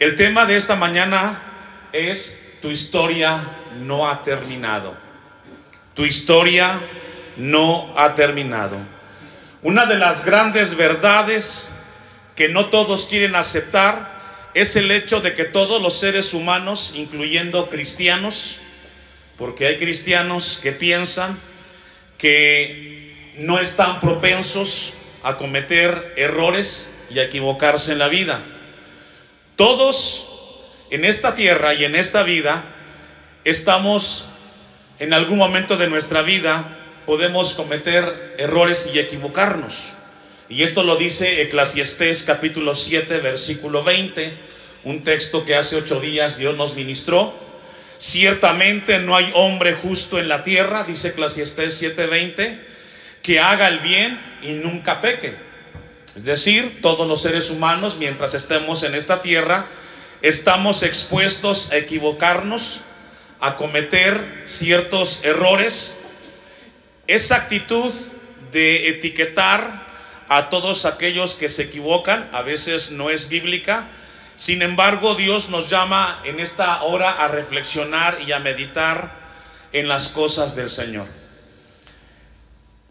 El tema de esta mañana es: tu historia no ha terminado. Tu historia no ha terminado. Una de las grandes verdades que no todos quieren aceptar es el hecho de que todos los seres humanos, incluyendo cristianos, porque hay cristianos que piensan que no están propensos a cometer errores y a equivocarse en la vida. Todos en esta tierra y en esta vida estamos, en algún momento de nuestra vida podemos cometer errores y equivocarnos. Y esto lo dice Eclesiastés capítulo 7 versículo 20, un texto que hace 8 días Dios nos ministró. Ciertamente no hay hombre justo en la tierra, dice Eclesiastés 7:20, que haga el bien y nunca peque. Es decir, todos los seres humanos, mientras estemos en esta tierra, estamos expuestos a equivocarnos, a cometer ciertos errores. Esa actitud de etiquetar a todos aquellos que se equivocan a veces no es bíblica. Sin embargo, Dios nos llama en esta hora a reflexionar y a meditar en las cosas del Señor.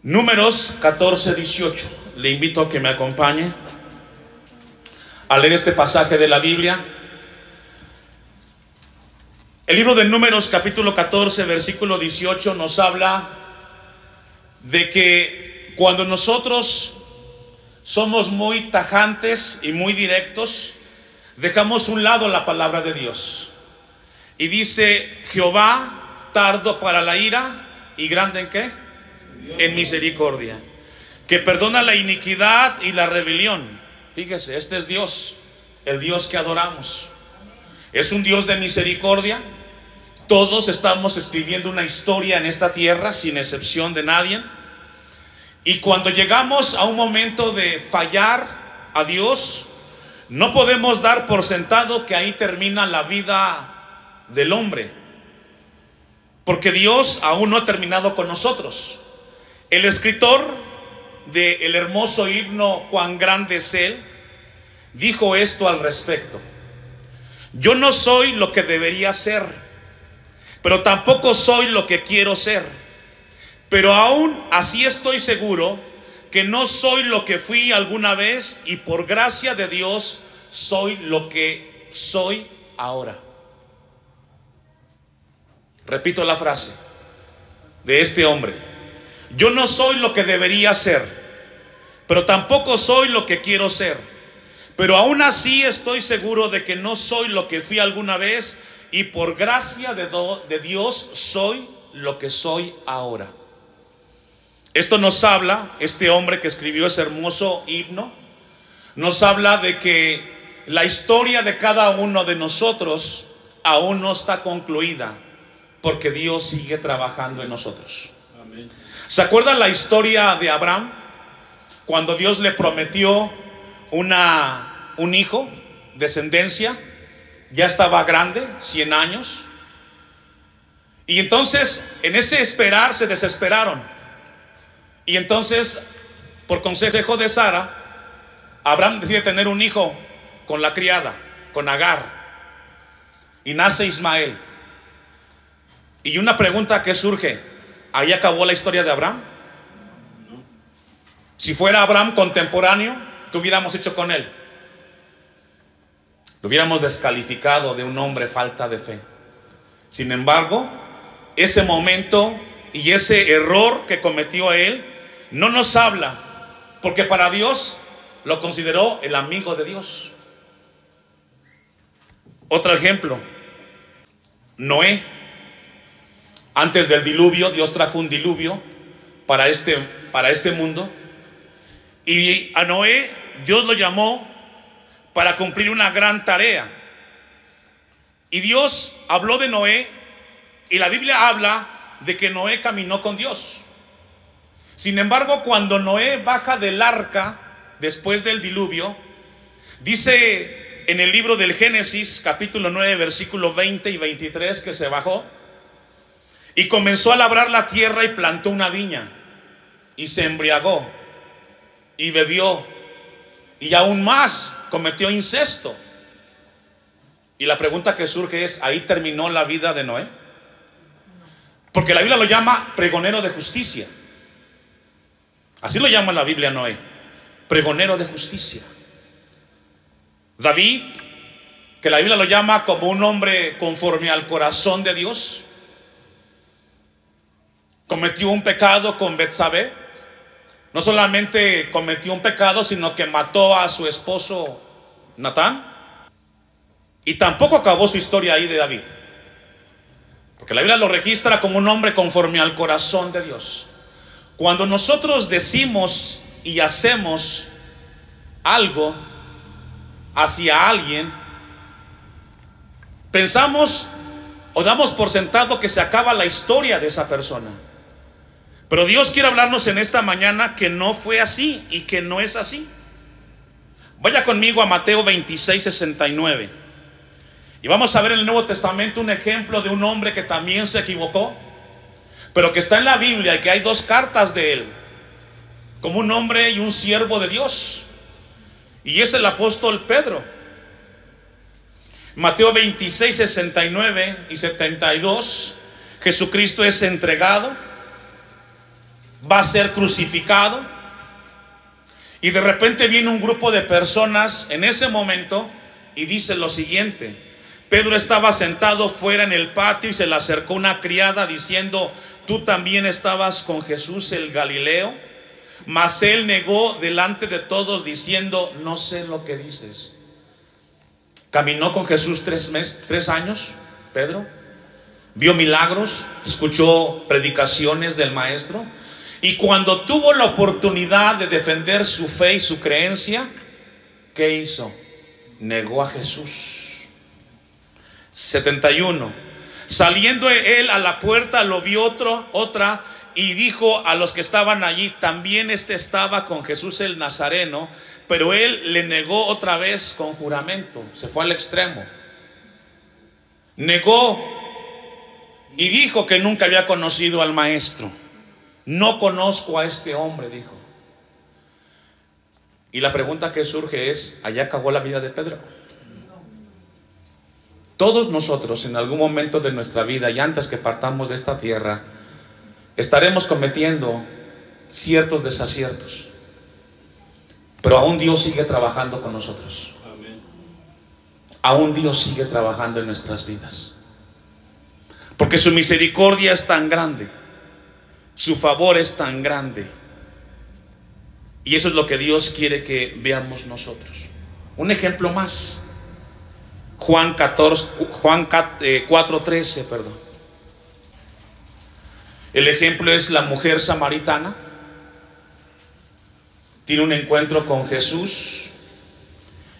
Números 14:18. Le invito a que me acompañe a leer este pasaje de la Biblia. El libro de Números capítulo 14 versículo 18 nos habla de que cuando nosotros somos muy tajantes y muy directos, dejamos a un lado la palabra de Dios. Y dice: Jehová tardo para la ira y grande ¿en qué? En misericordia, que perdona la iniquidad y la rebelión. Fíjese, este es Dios, el Dios que adoramos. Es un Dios de misericordia. Todos estamos escribiendo una historia en esta tierra, sin excepción de nadie. Y cuando llegamos a un momento de fallar a Dios, no podemos dar por sentado que ahí termina la vida del hombre, porque Dios aún no ha terminado con nosotros. El escritor del hermoso himno Cuán grande es Él dijo esto al respecto: yo no soy lo que debería ser, pero tampoco soy lo que quiero ser, pero aún así estoy seguro que no soy lo que fui alguna vez, y por gracia de Dios soy lo que soy ahora. Repito la frase de este hombre: yo no soy lo que debería ser, pero tampoco soy lo que quiero ser, pero aún así estoy seguro de que no soy lo que fui alguna vez, y por gracia de Dios soy lo que soy ahora. Esto nos habla, este hombre que escribió ese hermoso himno, nos habla de que la historia de cada uno de nosotros aún no está concluida, porque Dios sigue trabajando en nosotros. Amén. ¿Se acuerdan la historia de Abraham? Cuando Dios le prometió un hijo, descendencia, ya estaba grande, 100 años. Y entonces, en ese esperar, se desesperaron. Y entonces, por consejo de Sara, Abraham decide tener un hijo con la criada, con Agar, y nace Ismael. Y una pregunta que surge: ¿ahí acabó la historia de Abraham? Si fuera Abraham contemporáneo, ¿qué hubiéramos hecho con él? Lo hubiéramos descalificado de un hombre falta de fe. Sin embargo, ese momento y ese error que cometió él no nos habla, porque para Dios lo consideró el amigo de Dios. Otro ejemplo: Noé. Antes del diluvio, Dios trajo un diluvio para este mundo. Y a Noé Dios lo llamó para cumplir una gran tarea. Y Dios habló de Noé, y la Biblia habla de que Noé caminó con Dios. Sin embargo, cuando Noé baja del arca después del diluvio, dice en el libro del Génesis capítulo 9 versículo 20 y 23 que se bajó y comenzó a labrar la tierra y plantó una viña y se embriagó y bebió, y aún más cometió incesto. Y la pregunta que surge es, ¿ahí terminó la vida de Noé? Porque la Biblia lo llama pregonero de justicia. Así lo llama la Biblia a Noé, pregonero de justicia. David, que la Biblia lo llama como un hombre conforme al corazón de Dios, cometió un pecado con Betsabé. No solamente cometió un pecado, sino que mató a su esposo Natán. Y tampoco acabó su historia ahí de David, porque la Biblia lo registra como un hombre conforme al corazón de Dios. Cuando nosotros decimos y hacemos algo hacia alguien, pensamos o damos por sentado que se acaba la historia de esa persona. Pero Dios quiere hablarnos en esta mañana que no fue así y que no es así. Vaya conmigo a Mateo 26, 69. Y vamos a ver en el Nuevo Testamento un ejemplo de un hombre que también se equivocó, pero que está en la Biblia y que hay dos cartas de él, como un hombre y un siervo de Dios. Y es el apóstol Pedro. Mateo 26, 69 y 72. Jesucristo es entregado, va a ser crucificado, y de repente viene un grupo de personas en ese momento y dice lo siguiente: Pedro estaba sentado fuera en el patio y se le acercó una criada diciendo: ¿tú también estabas con Jesús el Galileo? Mas él negó delante de todos diciendo: no sé lo que dices. Caminó con Jesús 3 años, Pedro. Vio milagros, escuchó predicaciones del maestro. Y cuando tuvo la oportunidad de defender su fe y su creencia, ¿qué hizo? Negó a Jesús. 71. Saliendo él a la puerta, lo vio otra y dijo a los que estaban allí: también estaba con Jesús el Nazareno. Pero él le negó otra vez con juramento. Se fue al extremo. Negó y dijo que nunca había conocido al maestro. No conozco a este hombre, dijo. Y la pregunta que surge es: ¿allá acabó la vida de Pedro? Todos nosotros en algún momento de nuestra vida, y antes que partamos de esta tierra, estaremos cometiendo ciertos desaciertos, pero aún Dios sigue trabajando con nosotros. Aún Dios sigue trabajando en nuestras vidas, porque su misericordia es tan grande, su favor es tan grande, y eso es lo que Dios quiere que veamos nosotros. Un ejemplo más: Juan 4:13, perdón. El ejemplo es la mujer samaritana. Tiene un encuentro con Jesús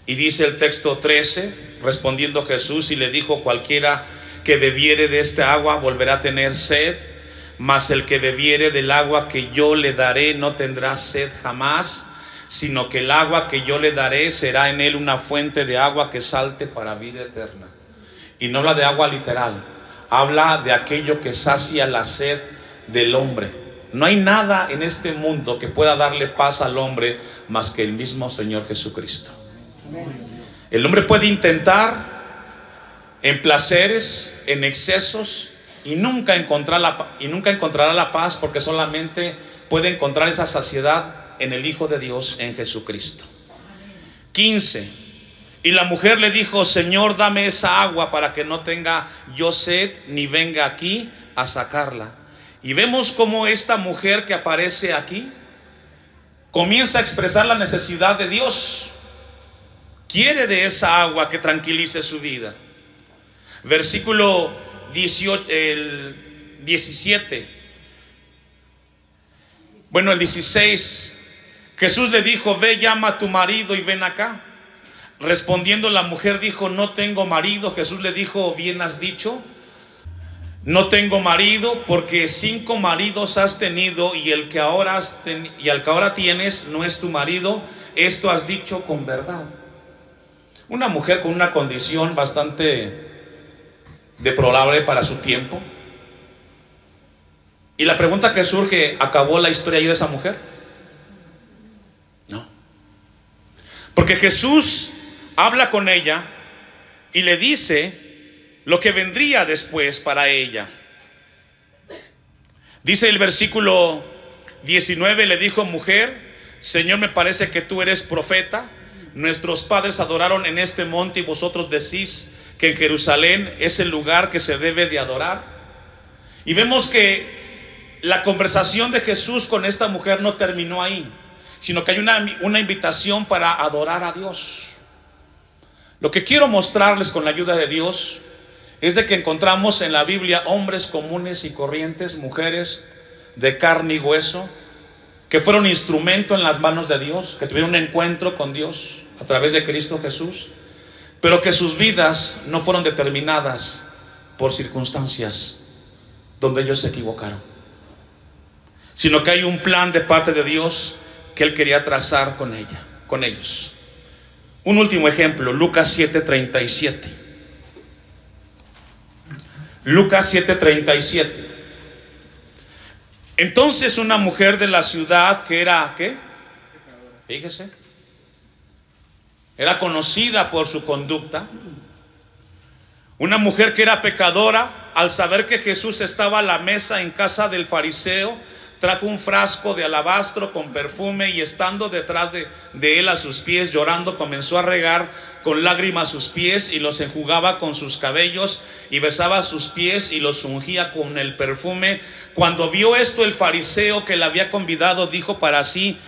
y dice el texto 13: respondiendo Jesús y le dijo: cualquiera que bebiere de esta agua volverá a tener sed, mas el que bebiere del agua que yo le daré no tendrá sed jamás, sino que el agua que yo le daré será en él una fuente de agua que salte para vida eterna. Y no habla de agua literal, habla de aquello que sacia la sed del hombre. No hay nada en este mundo que pueda darle paz al hombre más que el mismo Señor Jesucristo. El hombre puede intentar en placeres, en excesos, y nunca encontrará la paz, porque solamente puede encontrar esa saciedad en el Hijo de Dios, en Jesucristo. 15. Y la mujer le dijo: Señor, dame esa agua para que no tenga yo sed, ni venga aquí a sacarla. Y vemos cómo esta mujer que aparece aquí comienza a expresar la necesidad de Dios. Quiere de esa agua que tranquilice su vida. Versículo 17. Bueno, el 16. Jesús le dijo: ve, llama a tu marido y ven acá. Respondiendo la mujer dijo: no tengo marido. Jesús le dijo: bien has dicho, no tengo marido, porque 5 maridos has tenido, y el que ahora tienes no es tu marido. Esto has dicho con verdad. Una mujer con una condición bastante deplorable para su tiempo. Y la pregunta que surge: ¿acabó la historia ahí de esa mujer? No, porque Jesús habla con ella, y le dice lo que vendría después para ella. Dice el versículo 19, le dijo: mujer, Señor, me parece que tú eres profeta. Nuestros padres adoraron en este monte y vosotros decís que en Jerusalén es el lugar que se debe de adorar. Y vemos que la conversación de Jesús con esta mujer no terminó ahí, sino que hay una invitación para adorar a Dios. Lo que quiero mostrarles con la ayuda de Dios es de que encontramos en la Biblia hombres comunes y corrientes, mujeres de carne y hueso, que fueron instrumento en las manos de Dios, que tuvieron un encuentro con Dios a través de Cristo Jesús, pero que sus vidas no fueron determinadas por circunstancias donde ellos se equivocaron, sino que hay un plan de parte de Dios que Él quería trazar con ellos. Un último ejemplo, Lucas 7:37. Lucas 7:37. Entonces una mujer de la ciudad que era, ¿qué? Fíjese, era conocida por su conducta. Una mujer que era pecadora, al saber que Jesús estaba a la mesa en casa del fariseo, trajo un frasco de alabastro con perfume y estando detrás de él a sus pies, llorando, comenzó a regar con lágrimas sus pies y los enjugaba con sus cabellos y besaba sus pies y los ungía con el perfume. Cuando vio esto el fariseo que la había convidado, dijo para sí: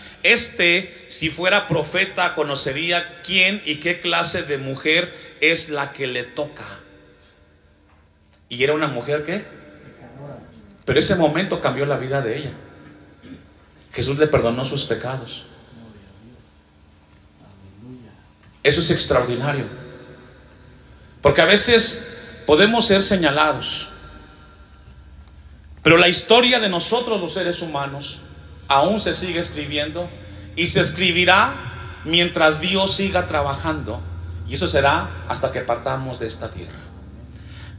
si fuera profeta, conocería quién y qué clase de mujer es la que le toca. Y era una mujer ¿qué? Pero ese momento cambió la vida de ella. Jesús le perdonó sus pecados. Eso es extraordinario, porque a veces podemos ser señalados, pero la historia de nosotros los seres humanos aún se sigue escribiendo y se escribirá mientras Dios siga trabajando, y eso será hasta que partamos de esta tierra.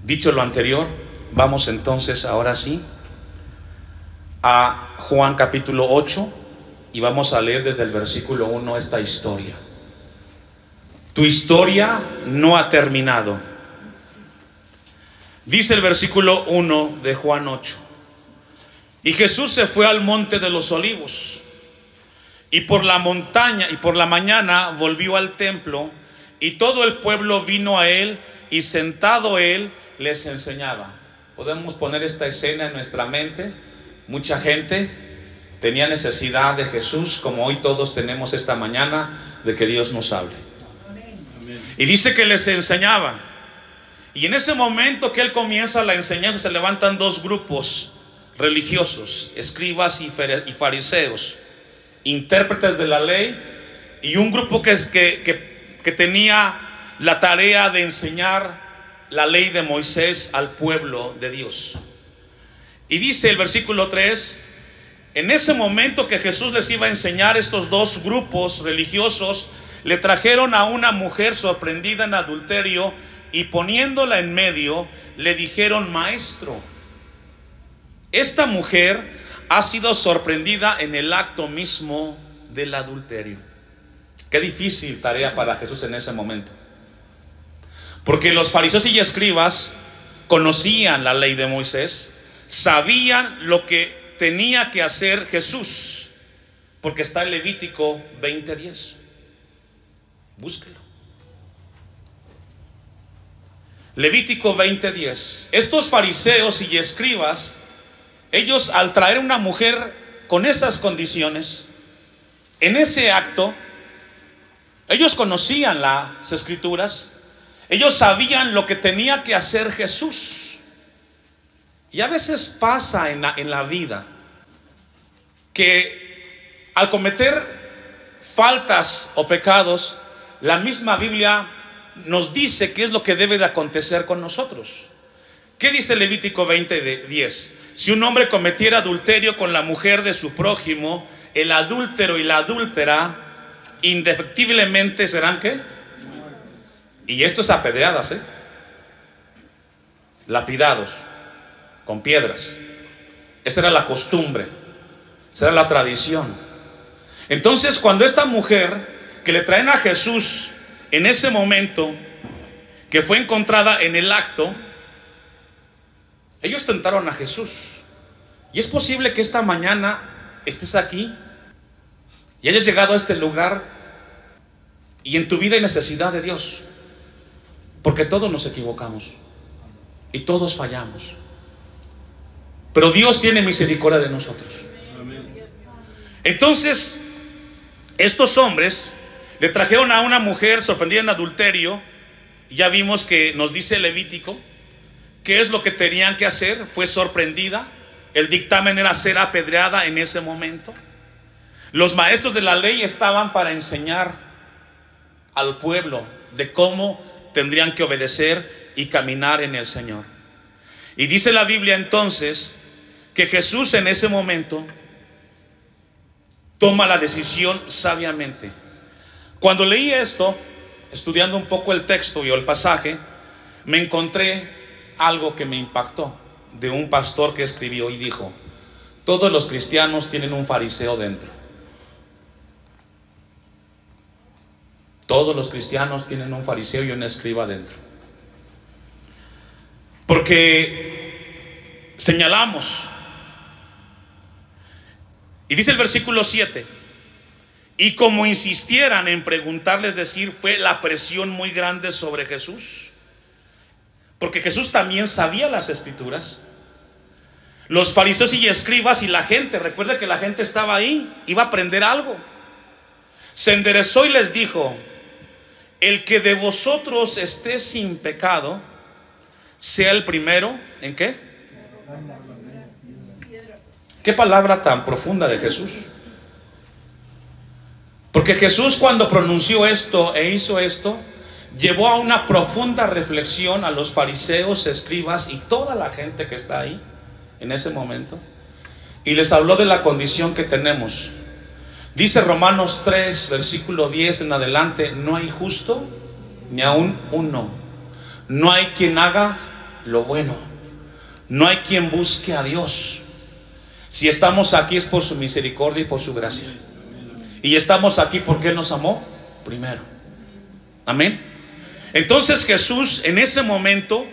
Dicho lo anterior, vamos entonces ahora sí a Juan capítulo 8 y vamos a leer desde el versículo 1 esta historia. Tu historia no ha terminado. Dice el versículo 1 de Juan 8: y Jesús se fue al monte de los olivos, y por la mañana volvió al templo, y todo el pueblo vino a él, y sentado él les enseñaba. Podemos poner esta escena en nuestra mente. Mucha gente tenía necesidad de Jesús, como hoy todos tenemos esta mañana, de que Dios nos hable. Y dice que les enseñaba, y en ese momento que él comienza la enseñanza, se levantan dos grupos religiosos: escribas y fariseos, intérpretes de la ley, y un grupo que tenía la tarea de enseñar la ley de Moisés al pueblo de Dios. Y dice el versículo 3: en ese momento que Jesús les iba a enseñar, estos dos grupos religiosos le trajeron a una mujer sorprendida en adulterio, y poniéndola en medio le dijeron: maestro, esta mujer ha sido sorprendida en el acto mismo del adulterio. Qué difícil tarea para Jesús en ese momento, porque los fariseos y escribas conocían la ley de Moisés, sabían lo que tenía que hacer Jesús, porque está en Levítico 20:10. Búsquelo. Levítico 20:10. Estos fariseos y escribas, ellos al traer una mujer con esas condiciones, en ese acto, ellos conocían las escrituras, ellos sabían lo que tenía que hacer Jesús. Y a veces pasa en la vida que al cometer faltas o pecados, la misma Biblia nos dice qué es lo que debe de acontecer con nosotros. ¿Qué dice Levítico 20:10? Si un hombre cometiera adulterio con la mujer de su prójimo, el adúltero y la adúltera indefectiblemente serán ¿qué? Y esto es apedreadas, lapidados con piedras. Esa era la costumbre, esa era la tradición. Entonces, cuando esta mujer que le traen a Jesús en ese momento, que fue encontrada en el acto, ellos tentaron a Jesús. Y es posible que esta mañana estés aquí y hayas llegado a este lugar y en tu vida hay necesidad de Dios, porque todos nos equivocamos y todos fallamos, pero Dios tiene misericordia de nosotros. Entonces estos hombres le trajeron a una mujer sorprendida en adulterio. Ya vimos que nos dice Levítico qué es lo que tenían que hacer. Fue sorprendida. El dictamen era ser apedreada en ese momento. Los maestros de la ley estaban para enseñar al pueblo de cómo tendrían que obedecer y caminar en el Señor. Y dice la Biblia entonces que Jesús en ese momento toma la decisión sabiamente. Cuando leí esto, estudiando un poco el texto y el pasaje, me encontré algo que me impactó, de un pastor que escribió y dijo: todos los cristianos tienen un fariseo dentro. Todos los cristianos tienen un fariseo y un escriba dentro. Porque señalamos, y dice el versículo 7: y como insistieran en preguntarles, decir, fue la presión muy grande sobre Jesús, porque Jesús también sabía las escrituras. Los fariseos y escribas y la gente, recuerda que la gente estaba ahí, iba a aprender algo. Se enderezó y les dijo: el que de vosotros esté sin pecado, sea el primero, ¿en qué? Qué palabra tan profunda de Jesús. Porque Jesús, cuando pronunció esto e hizo esto, llevó a una profunda reflexión a los fariseos, escribas y toda la gente que está ahí en ese momento, y les habló de la condición que tenemos. Dice Romanos 3 versículo 10 en adelante: no hay justo ni aún uno, no hay quien haga lo bueno, no hay quien busque a Dios. Si estamos aquí es por su misericordia y por su gracia, y estamos aquí porque Él nos amó primero. Amén. Entonces Jesús en ese momento,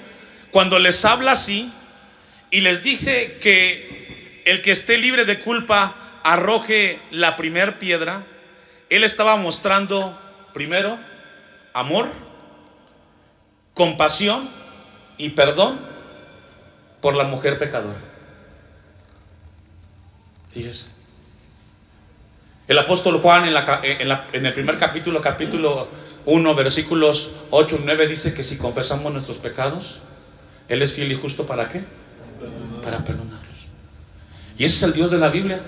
cuando les habla así y les dice que el que esté libre de culpa arroje la primer piedra, Él estaba mostrando primero amor, compasión y perdón por la mujer pecadora. Fíjese, el apóstol Juan en el primer capítulo 1 versículos 8 y 9 dice que si confesamos nuestros pecados, Él es fiel y justo. ¿Para qué? Para perdonarlos. Y ese es el Dios de la Biblia,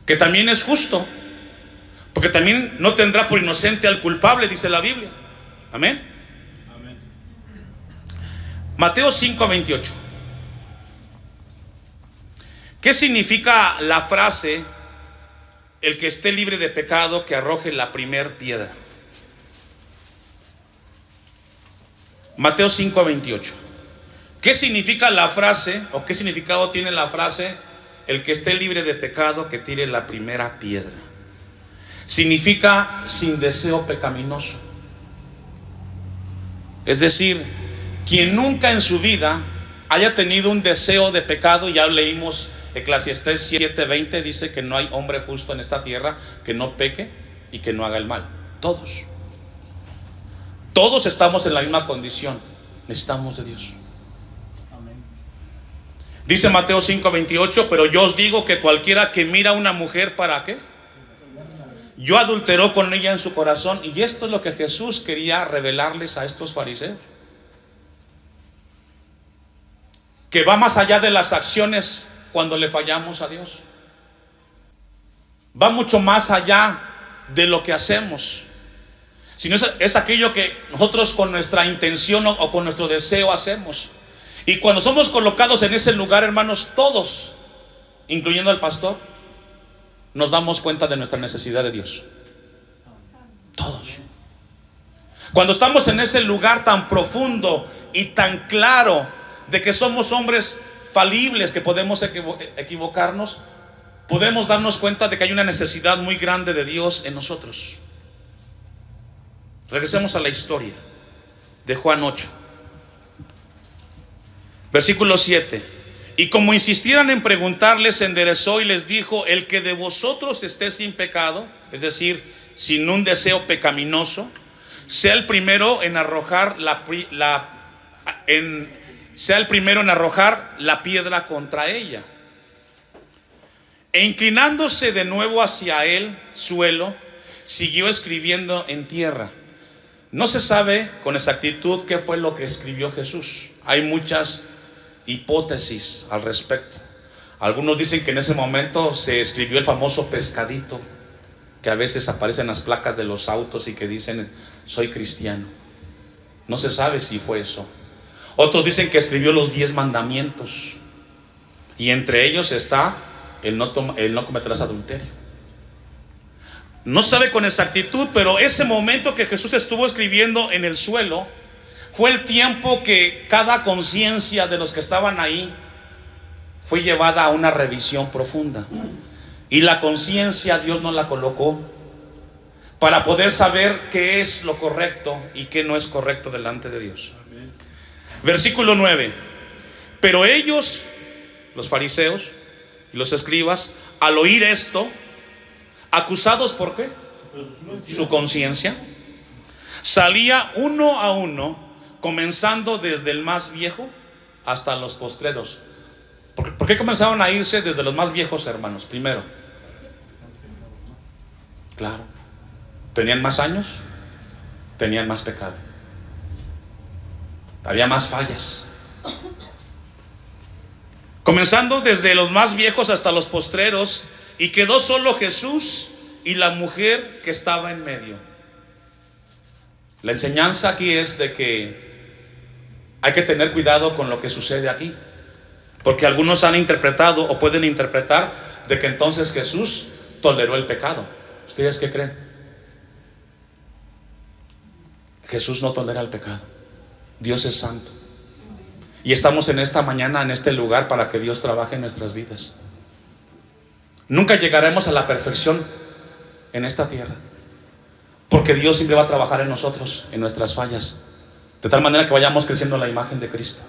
que también es justo, porque también no tendrá por inocente al culpable, dice la Biblia. Amén. Amén. Mateo 5:28. ¿Qué significa la frase: el que esté libre de pecado que arroje la primer piedra? Mateo 5:28. ¿Qué significa la frase, o qué significado tiene la frase: el que esté libre de pecado que tire la primera piedra? Significa sin deseo pecaminoso. Es decir, quien nunca en su vida haya tenido un deseo de pecado. Ya leímos Eclesiastés 7:20, dice que no hay hombre justo en esta tierra que no peque y que no haga el mal. Todos estamos en la misma condición, necesitamos de Dios. Dice Mateo 5:28: pero yo os digo que cualquiera que mira a una mujer, ¿para qué? Yo adulteró con ella en su corazón. Y esto es lo que Jesús quería revelarles a estos fariseos, que va más allá de las acciones cuando le fallamos a Dios. Va mucho más allá de lo que hacemos, sino es aquello que nosotros con nuestra intención o con nuestro deseo hacemos. Y cuando somos colocados en ese lugar, hermanos, todos, incluyendo al pastor, nos damos cuenta de nuestra necesidad de Dios. Todos. Cuando estamos en ese lugar tan profundo y tan claro de que somos hombres falibles, que podemos equivocarnos, podemos darnos cuenta de que hay una necesidad muy grande de Dios en nosotros. Regresemos a la historia. de Juan 8, versículo 7. Y como insistieran en preguntarle, se enderezó y les dijo: el que de vosotros esté sin pecado, es decir, sin un deseo pecaminoso, sea el primero en arrojar la piedra contra ella. E inclinándose de nuevo hacia el suelo, siguió escribiendo en tierra. No se sabe con exactitud qué fue lo que escribió Jesús. Hay muchas hipótesis al respecto. Algunos dicen que en ese momento se escribió el famoso pescadito que a veces aparece en las placas de los autos y que dicen: soy cristiano. No se sabe si fue eso. Otros dicen que escribió los 10 mandamientos, y entre ellos está el no cometerás adulterio. No se sabe con exactitud, pero ese momento que Jesús estuvo escribiendo en el suelo fue el tiempo que cada conciencia de los que estaban ahí fue llevada a una revisión profunda. Y la conciencia Dios nos la colocó para poder saber qué es lo correcto y qué no es correcto delante de Dios. Versículo 9. Pero ellos, los fariseos y los escribas, al oír esto, acusados ¿por qué? Su conciencia, salía uno a uno, comenzando desde el más viejo hasta los postreros. ¿Por qué comenzaron a irse desde los más viejos, hermanos? Primero, claro, tenían más años, tenían más pecado, había más fallas. Comenzando desde los más viejos hasta los postreros, y quedó solo Jesús y la mujer que estaba en medio. La enseñanza aquí es de que hay que tener cuidado con lo que sucede aquí, porque algunos han interpretado o pueden interpretar de que entonces Jesús toleró el pecado. ¿Ustedes qué creen? Jesús no tolera el pecado. Dios es santo. Y estamos en esta mañana, en este lugar, para que Dios trabaje en nuestras vidas. Nunca llegaremos a la perfección en esta tierra, porque Dios siempre va a trabajar en nosotros, en nuestras fallas, de tal manera que vayamos creciendo en la imagen de Cristo.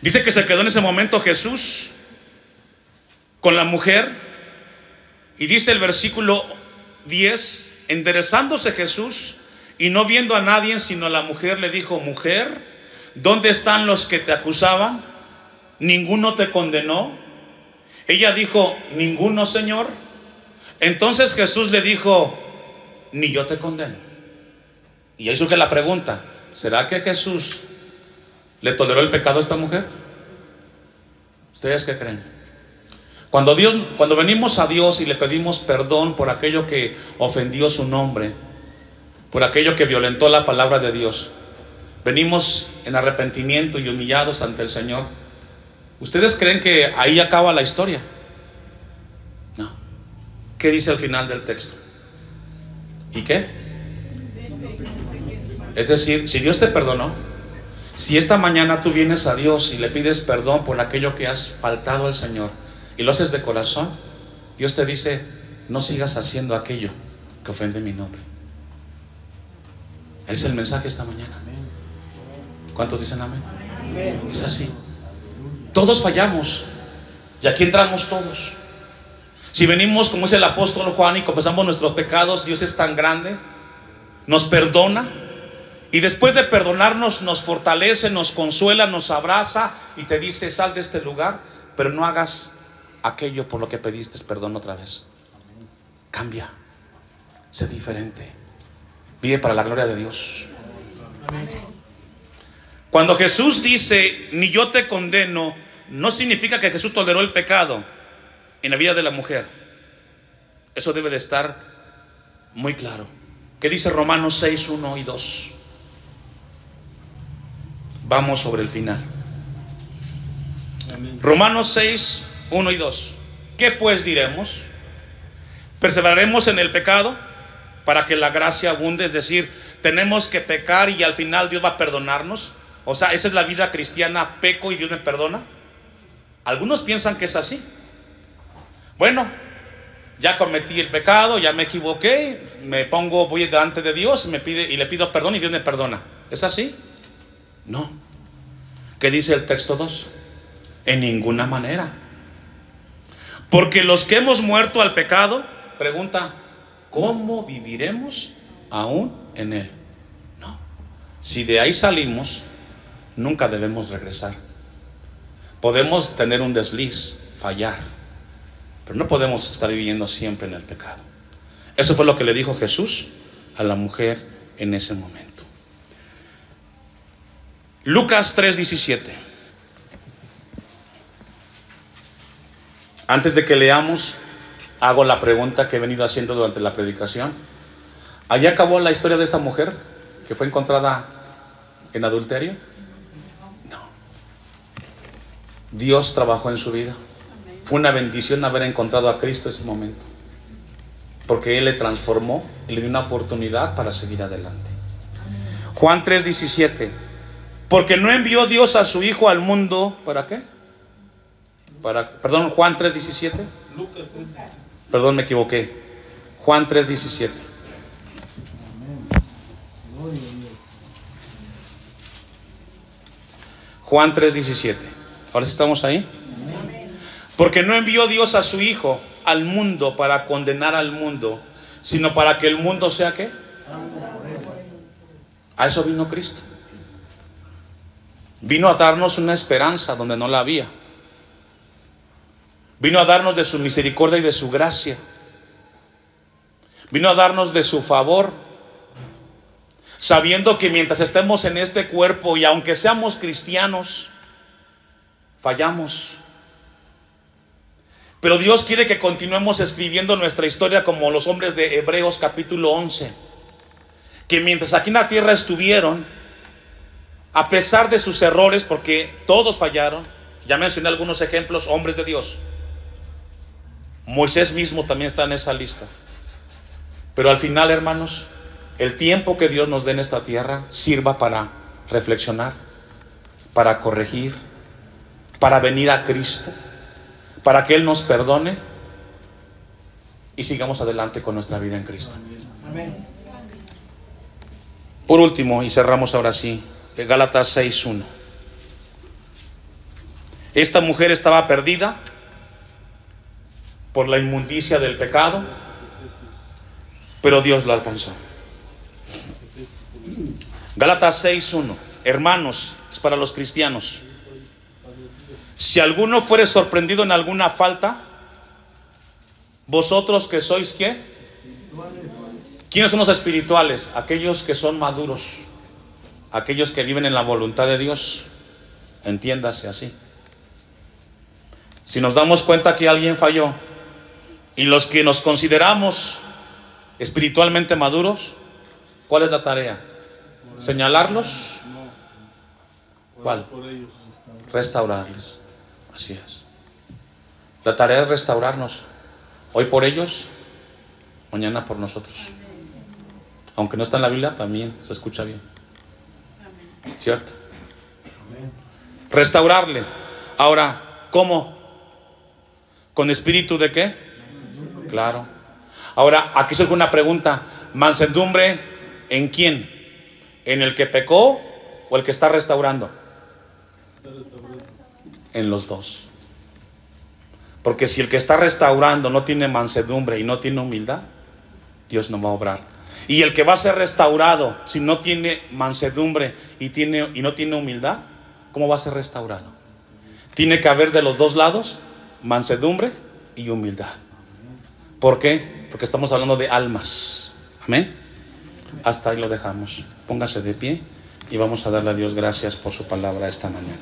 Dice que se quedó en ese momento Jesús con la mujer, y dice el versículo 10: enderezándose Jesús y no viendo a nadie sino a la mujer, le dijo: mujer, ¿dónde están los que te acusaban? ¿Ninguno te condenó? Ella dijo: ninguno, Señor. Entonces Jesús le dijo: ni yo te condeno. Y ahí surge la pregunta: ¿será que Jesús le toleró el pecado a esta mujer? ¿Ustedes qué creen? Cuando venimos a Dios y le pedimos perdón por aquello que ofendió su nombre, por aquello que violentó la palabra de Dios, venimos en arrepentimiento y humillados ante el Señor, ¿ustedes creen que ahí acaba la historia? No. ¿Qué dice al final del texto? ¿Y qué? Es decir, si Dios te perdonó, si esta mañana tú vienes a Dios y le pides perdón por aquello que has faltado al Señor y lo haces de corazón, Dios te dice: no sigas haciendo aquello que ofende mi nombre. Es el mensaje esta mañana. ¿Cuántos dicen amén? Es así. Todos fallamos, y aquí entramos todos. Si venimos, como dice el apóstol Juan, y confesamos nuestros pecados, Dios es tan grande, nos perdona, y después de perdonarnos nos fortalece, nos consuela, nos abraza y te dice: sal de este lugar, pero no hagas aquello por lo que pediste perdón otra vez. Cambia, sé diferente, vive para la gloria de Dios. Cuando Jesús dice: ni yo te condeno, no significa que Jesús toleró el pecado en la vida de la mujer. Eso debe de estar muy claro. ¿Qué dice Romanos 6, 1 y 2? Vamos sobre el final. Romanos 6, 1 y 2. ¿Qué pues diremos? ¿Perseveraremos en el pecado para que la gracia abunde? Es decir, tenemos que pecar y al final Dios va a perdonarnos. O sea, esa es la vida cristiana: peco y Dios me perdona. Algunos piensan que es así. Bueno, ya cometí el pecado, ya me equivoqué, voy delante de Dios y le pido perdón y Dios me perdona. ¿Es así? No. ¿Qué dice el texto 2? En ninguna manera. Porque los que hemos muerto al pecado, pregunta, ¿cómo viviremos aún en él? No. Si de ahí salimos, nunca debemos regresar. Podemos tener un desliz, fallar, pero no podemos estar viviendo siempre en el pecado. Eso fue lo que le dijo Jesús a la mujer en ese momento. Lucas 3:17. Antes de que leamos, hago la pregunta que he venido haciendo durante la predicación. ¿Allí acabó la historia de esta mujer que fue encontrada en adulterio? No. Dios trabajó en su vida. Fue una bendición haber encontrado a Cristo en ese momento, porque Él le transformó y le dio una oportunidad para seguir adelante. Juan 3:17. Porque no envió Dios a su Hijo al mundo, ¿para qué? Juan 3:17. Perdón, me equivoqué. Juan 3:17. Juan 3:17. Ahora sí estamos ahí. Porque no envió Dios a su Hijo al mundo para condenar al mundo, sino para que el mundo sea ¿qué? A eso vino Cristo. Vino a darnos una esperanza donde no la había. Vino a darnos de su misericordia y de su gracia. Vino a darnos de su favor, sabiendo que mientras estemos en este cuerpo y aunque seamos cristianos, fallamos. Pero Dios quiere que continuemos escribiendo nuestra historia como los hombres de Hebreos capítulo 11, que mientras aquí en la tierra estuvieron, a pesar de sus errores, porque todos fallaron, ya mencioné algunos ejemplos, hombres de Dios. Moisés mismo también está en esa lista. Pero al final, hermanos, el tiempo que Dios nos dé en esta tierra sirva para reflexionar, para corregir, para venir a Cristo, para que Él nos perdone y sigamos adelante con nuestra vida en Cristo. Amén. Por último, y cerramos ahora sí, Gálatas 6:1. Esta mujer estaba perdida por la inmundicia del pecado, pero Dios la alcanzó. Gálatas 6:1. Hermanos, es para los cristianos. Si alguno fuere sorprendido en alguna falta, vosotros que sois ¿qué? ¿Quiénes son los espirituales? Aquellos que son maduros, aquellos que viven en la voluntad de Dios. Entiéndase así. Si nos damos cuenta que alguien falló, y los que nos consideramos espiritualmente maduros, ¿cuál es la tarea? ¿Señalarlos? ¿Cuál? Restaurarles. Así es. La tarea es restaurarnos. Hoy por ellos, mañana por nosotros. Aunque no está en la Biblia, también se escucha bien. ¿Cierto? Restaurarle. Ahora, ¿cómo? ¿Con espíritu de qué? Claro. Ahora, aquí surge una pregunta. ¿Mansedumbre en quién? ¿En el que pecó o el que está restaurando? En los dos. Porque si el que está restaurando no tiene mansedumbre y no tiene humildad, Dios no va a obrar. Y el que va a ser restaurado, si no tiene mansedumbre y no tiene humildad, ¿cómo va a ser restaurado? Tiene que haber de los dos lados mansedumbre y humildad. ¿Por qué? Porque estamos hablando de almas. Amén. Hasta ahí lo dejamos. Póngase de pie y vamos a darle a Dios gracias por su palabra esta mañana.